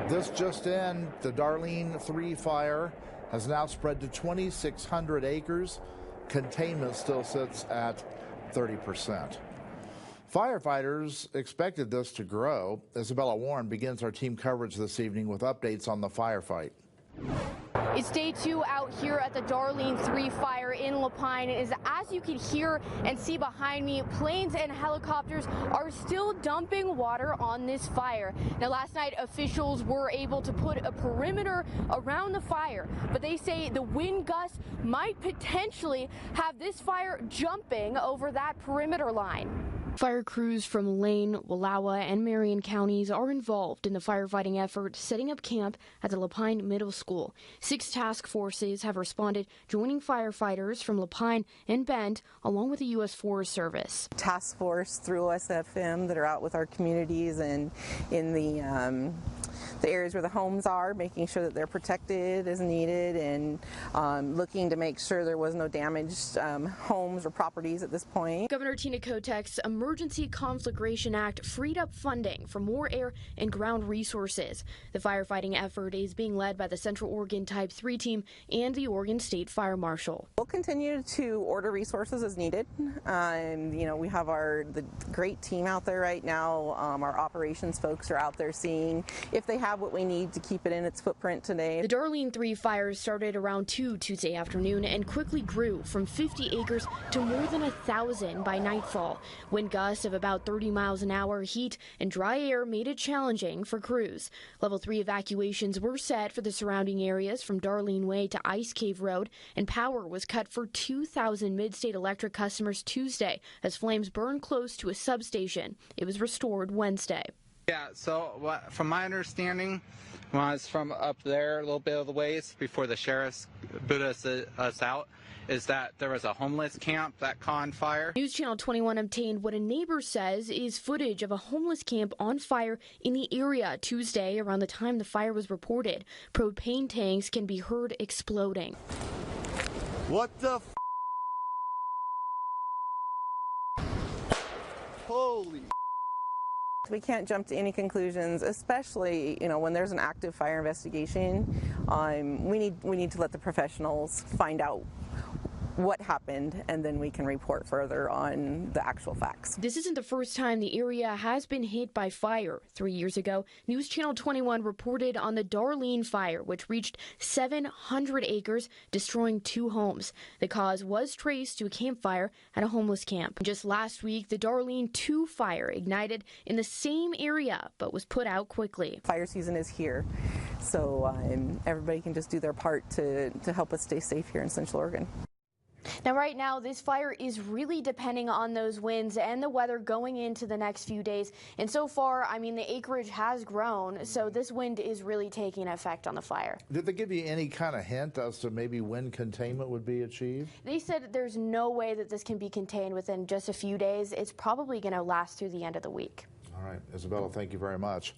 This just in, the Darlene 3 fire has now spread to 2,600 acres. Containment still sits at 30%. Firefighters expected this to grow. Isabella Warren begins our team coverage this evening with updates on the firefight. It's day 2 out here at the Darlene 3 fire in LaPine. As you can hear and see behind me, planes and helicopters are still dumping water on this fire. Now, last night, officials were able to put a perimeter around the fire, but they say the wind gusts might potentially have this fire jumping over that perimeter line. Fire crews from Lane, Wallowa, and Marion counties are involved in the firefighting effort, setting up camp at the LaPine Middle School. 6 task forces have responded, joining firefighters from LaPine and Bend, along with the U.S. Forest Service. Task force through OSFM that are out with our communities and in the areas where the homes are, making sure that they're protected as needed, and looking to make sure there was no damaged homes or properties at this point. Governor Tina Kotek's Emergency Conflagration Act freed up funding for more air and ground resources. The firefighting effort is being led by the Central Oregon Type 3 team and the Oregon State Fire Marshal. We'll continue to order resources as needed. We have the great team out there right now. Our operations folks are out there seeing if they have what we need to keep it in its footprint today. The Darlene 3 fires started around 2 Tuesday afternoon and quickly grew from 50 acres to more than 1,000 by nightfall. Wind gusts of about 30 miles an hour, heat and dry air made it challenging for crews. Level 3 evacuations were set for the surrounding areas from Darlene Way to Ice Cave Road, and power was cut for 2,000 Mid-State Electric customers Tuesday as flames burned close to a substation. It was restored Wednesday. Yeah, so from my understanding, when I was from up there a little bit of the ways before the sheriffs booted us out, is that there was a homeless camp that caught on fire. News Channel 21 obtained what a neighbor says is footage of a homeless camp on fire in the area Tuesday around the time the fire was reported. Propane tanks can be heard exploding. What the Holy. We can't jump to any conclusions, especially when there's an active fire investigation. We need to let the professionals find out what happened, and then we can report further on the actual facts. This isn't the first time the area has been hit by fire. 3 years ago, News Channel 21 reported on the Darlene fire, which reached 700 acres, destroying 2 homes. The cause was traced to a campfire at a homeless camp. Just last week, the Darlene 2 fire ignited in the same area, but was put out quickly. Fire season is here, so everybody can just do their part to help us stay safe here in Central Oregon. Now, right now, this fire is really depending on those winds and the weather going into the next few days. And so far, the acreage has grown, so this wind is really taking effect on the fire. Did they give you any kind of hint as to maybe when containment would be achieved? They said there's no way that this can be contained within just a few days. It's probably going to last through the end of the week. All right, Isabella, thank you very much.